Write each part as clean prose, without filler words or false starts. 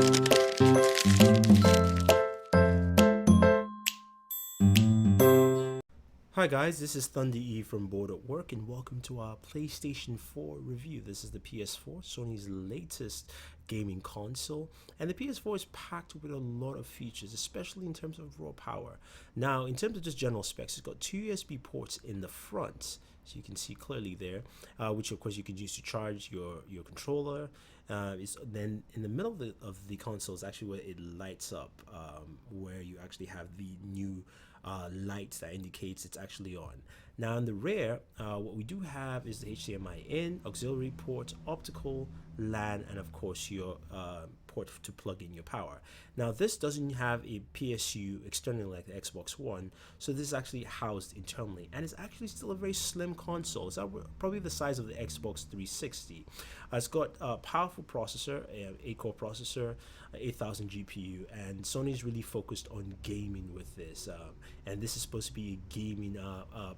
Hi guys, this is Thunder E from Bored at Work, and welcome to our PlayStation 4 review. This is the PS4, Sony's latest gaming console, and the PS4 is packed with a lot of features, especially in terms of raw power. Now, in terms of just general specs, it's got two USB ports in the front, so you can see clearly there, which of course you can use to charge your controller. Then in the middle of the console is actually where it lights up, where you actually have the new light that indicates it's actually on. Now in the rear, what we do have is the HDMI in, auxiliary port, optical, LAN, and of course your port to plug in your power. Now this doesn't have a PSU externally like the Xbox One, so this is actually housed internally, and it's actually still a very slim console. It's probably the size of the Xbox 360. It's got a powerful processor, an 8-core processor, 8000 GPU, and Sony's really focused on gaming with this, and this is supposed to be a gaming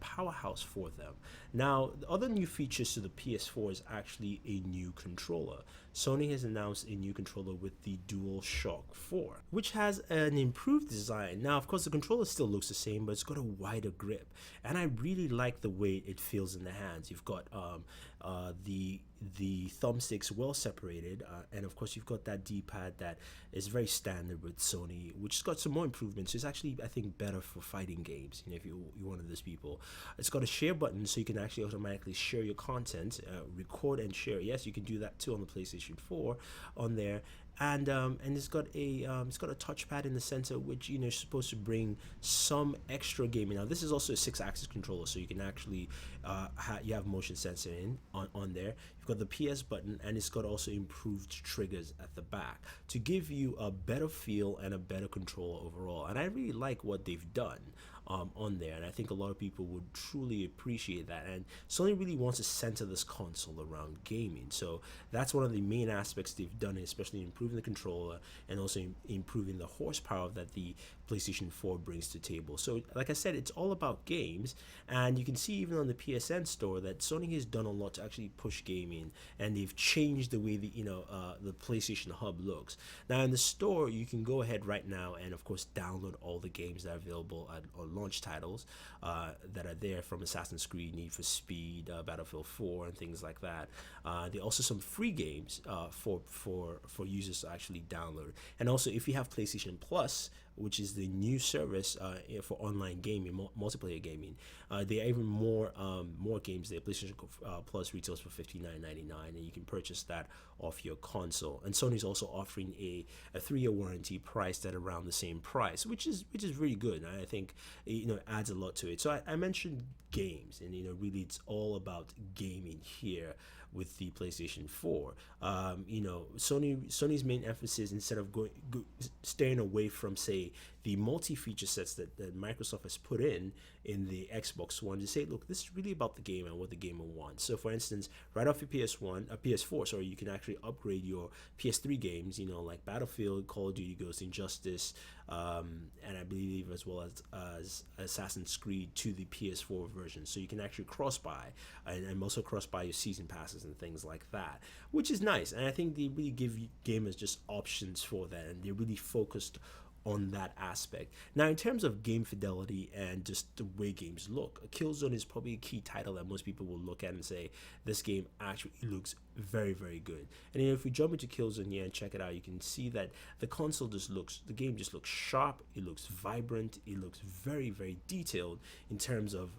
powerhouse for them. Now, the other new features to the PS4 is actually a new controller. Sony has announced a new controller with the DualShock 4, which has an improved design. Now, of course, the controller still looks the same, but it's got a wider grip, and I really like the way it feels in the hands. You've got the thumbsticks well separated, and of course you've got that D-pad that is very standard with Sony, which has got some more improvements. It's actually, I think, better for fighting games, if you're one of those people. It's got a share button, so you can actually automatically share your content, record and share. Yes, you can do that too on the PlayStation 4 on there. And it's got a touchpad in the center, which is supposed to bring some extra gaming. Now this is also a 6-axis controller, so you can actually you have motion sensor on there. You've got the PS button, and it's got also improved triggers at the back to give you a better feel and a better controller overall. And I really like what they've done on there, and I think a lot of people would truly appreciate that. And Sony really wants to center this console around gaming, so that's one of the main aspects they've done, especially improving the controller and also improving the horsepower that the PlayStation 4 brings to the table. So like I said, it's all about games, and you can see even on the PSN store that Sony has done a lot to actually push gaming, and they've changed the way the PlayStation Hub looks. Now in the store, you can go ahead right now and of course download all the games that are available on launch titles that are there, from Assassin's Creed, Need for Speed, Battlefield 4, and things like that. There are also some free games for users to actually download. And also, if you have PlayStation Plus, which is the new service for online gaming, multiplayer gaming, there are even more games there. PlayStation Plus retails for $59.99, and you can purchase that off your console. And Sony's also offering a 3-year warranty priced at around the same price, which is really good. And I think it adds a lot to it. So I mentioned games, and really it's all about gaming here with the PlayStation 4. Sony's main emphasis, instead of staying away from, say, the multi-feature sets that Microsoft has put in the Xbox One, to say, look, this is really about the game and what the gamer wants. So for instance, right off your PS4, sorry, you can actually upgrade your PS3 games, like Battlefield, Call of Duty, Ghost Injustice, and I believe as well as Assassin's Creed, to the PS4 version. So you can actually cross-buy, and also cross-buy your season passes and things like that, which is nice. And I think they really give gamers just options for that, and they're really focused on that aspect. Now, in terms of game fidelity and just the way games look, Killzone is probably a key title that most people will look at and say, this game actually looks very, very good. And if we jump into Killzone here and check it out, you can see that the game just looks sharp, it looks vibrant, it looks very, very detailed in terms of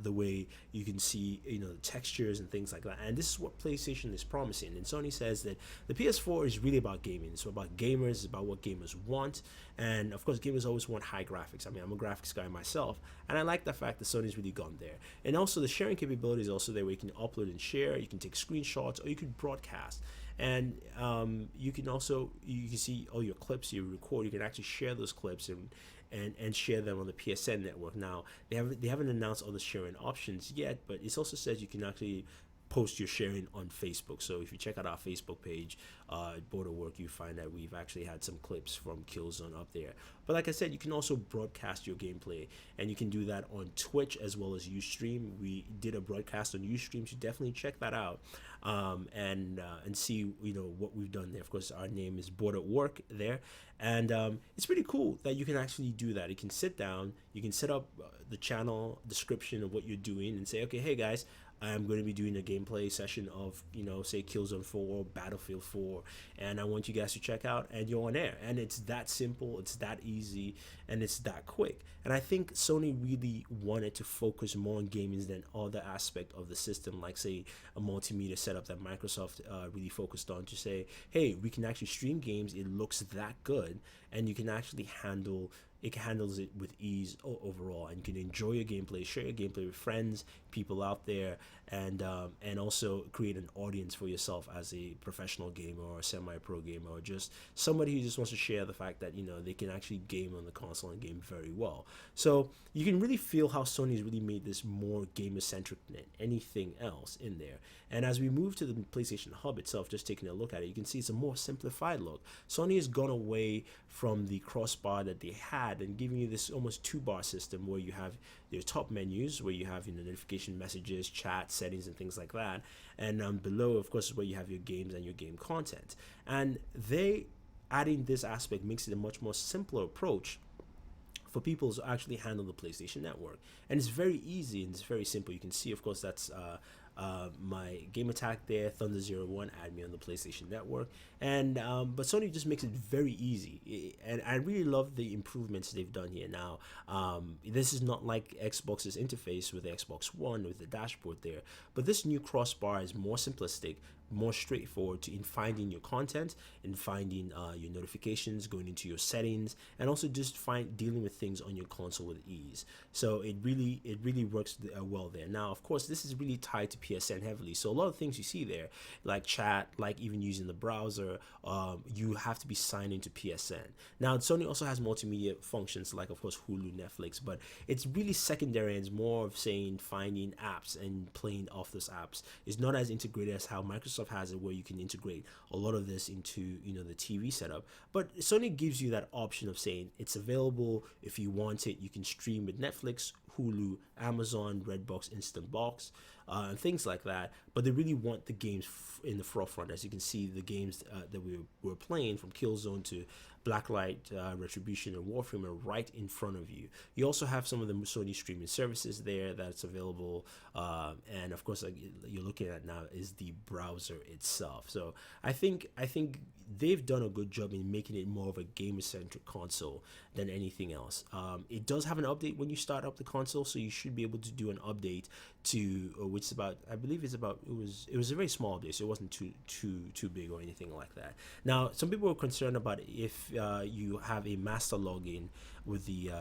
the way you can see, the textures and things like that. And this is what PlayStation is promising. And Sony says that the PS4 is really about gaming. It's about gamers, it's about what gamers want. And of course, gamers always want high graphics. I mean, I'm a graphics guy myself, and I like the fact that Sony's really gone there. And also, the sharing capability is also there, where you can upload and share, you can take screenshots, or you can broadcast. And you can see all your clips you record. You can actually share those clips and share them on the PSN network. Now, they haven't announced all the sharing options yet, but it also says you can actually post you're sharing on Facebook. So if you check out our Facebook page, Borderwork, you find that we've actually had some clips from Killzone up there. But like I said, you can also broadcast your gameplay, and you can do that on Twitch as well as Ustream. We did a broadcast on Ustream, so definitely check that out, and see what we've done there. Of course, our name is Booredatwork there, and it's pretty cool that you can actually do that. You can sit down, you can set up the channel description of what you're doing, and say, okay, hey guys, I'm going to be doing a gameplay session of, say Killzone 4, Battlefield 4, and I want you guys to check out, and you're on air. And it's that simple, it's that easy, and it's that quick. And I think Sony really wanted to focus more on gaming than other aspect of the system, like say a multimedia setup that Microsoft really focused on, to say, hey, we can actually stream games, it looks that good, and you can actually handles it with ease overall, and you can enjoy your gameplay, share your gameplay with friends, people out there, and also create an audience for yourself as a professional gamer or a semi-pro gamer, or just somebody who just wants to share the fact that they can actually game on the console and game very well. So you can really feel how Sony's really made this more gamer-centric than anything else in there. And as we move to the PlayStation Hub itself, just taking a look at it, you can see it's a more simplified look. Sony has gone away from the crossbar that they had and giving you this almost two-bar system where you have your top menus, where you have notification messages, chat, settings, and things like that. And below, of course, is where you have your games and your game content. And they adding this aspect makes it a much more simpler approach for people to actually handle the PlayStation Network. And it's very easy and it's very simple. You can see, of course, that's my game attack there, Thunder01, add me on the PlayStation Network. And but Sony just makes it very easy, and I really love the improvements they've done here. Now this is not like Xbox's interface with the Xbox One with the dashboard there, but this new crossbar is more simplistic, more straightforward in finding your content, in finding your notifications, going into your settings, and also just dealing with things on your console with ease. So it really works well there. Now, of course, this is really tied to PSN heavily. So a lot of things you see there, like chat, like even using the browser, you have to be signed into PSN. Now, Sony also has multimedia functions like, of course, Hulu, Netflix, but it's really secondary, and it's more of saying finding apps and playing off those apps. It's not as integrated as how Microsoft has it, where you can integrate a lot of this into the TV setup. But Sony gives you that option of saying it's available. If you want it, you can stream with Netflix, Hulu, Amazon, Redbox, Instant Box, and things like that. But they really want the games in the forefront. As you can see, the games that we were playing, from Killzone to Blacklight, Retribution, and Warframe, are right in front of you. You also have some of the Sony streaming services there that's available, and of course, like you're looking at now, is the browser itself. So I think they've done a good job in making it more of a gamer-centric console than anything else. It does have an update when you start up the console, so you should be able to do an update to which is about, I believe it's about, it was a very small update, so it wasn't too big or anything like that. Now, some people were concerned about if you have a master login with the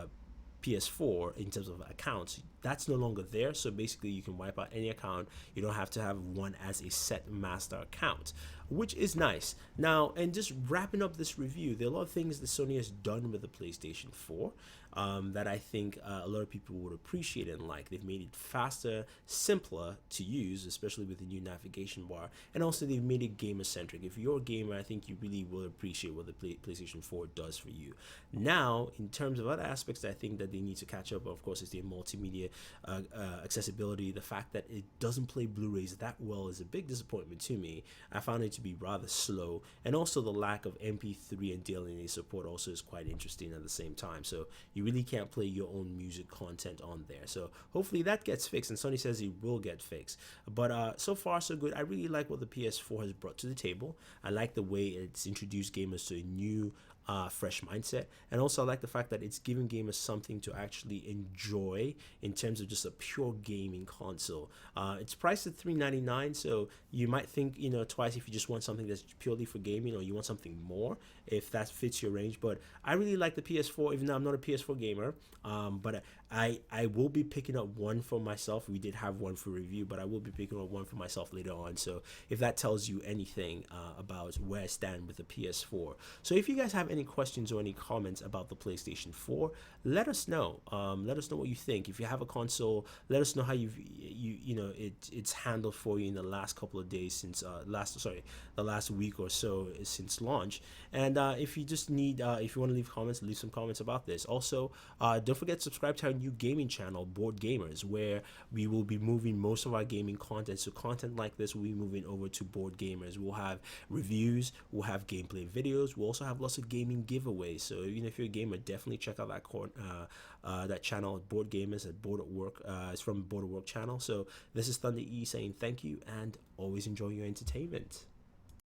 PS4 in terms of accounts, that's no longer there. So basically you can wipe out any account. You don't have to have one as a set master account, which is nice. Now, and just wrapping up this review, there are a lot of things that Sony has done with the PlayStation 4 that I think a lot of people would appreciate and like. They've made it faster, simpler to use, especially with the new navigation bar, and also they've made it gamer-centric. If you're a gamer, I think you really will appreciate what the PlayStation 4 does for you. Now, in terms of other aspects that I think that they need to catch up, of course, is the multimedia accessibility. The fact that it doesn't play Blu-rays that well is a big disappointment to me. I found it to be rather slow, and also the lack of MP3 and DLNA support also is quite interesting at the same time. So you really can't play your own music content on there. So hopefully that gets fixed, and Sony says it will get fixed. But so far so good. I really like what the PS4 has brought to the table. I like the way it's introduced gamers to a new fresh mindset, and also I like the fact that it's giving gamers something to actually enjoy in terms of just a pure gaming console. It's priced at $399, so you might think twice if you just want something that's purely for gaming, or you want something more if that fits your range. But I really like the PS4, even though I'm not a PS4 gamer. But I will be picking up one for myself. We did have one for review, but I will be picking up one for myself later on. So if that tells you anything about where I stand with the PS4. So if you guys have any questions or any comments about the PlayStation 4, let us know. Let us know what you think. If you have a console, let us know how it's handled for you in the last couple of days since the last week or so since launch. And if you just need, if you want to leave comments, leave some comments about this. Also, don't forget to subscribe to our new gaming channel, Board Gamers, where we will be moving most of our gaming content. So content like this will be moving over to Board Gamers. We'll have reviews, we'll have gameplay videos, we'll also have lots of gaming giveaways. So even if you're a gamer, definitely check out that channel at Board Gamers at Board at Work. It's from Board at Work channel. So this is Thunder E saying thank you and always enjoy your entertainment.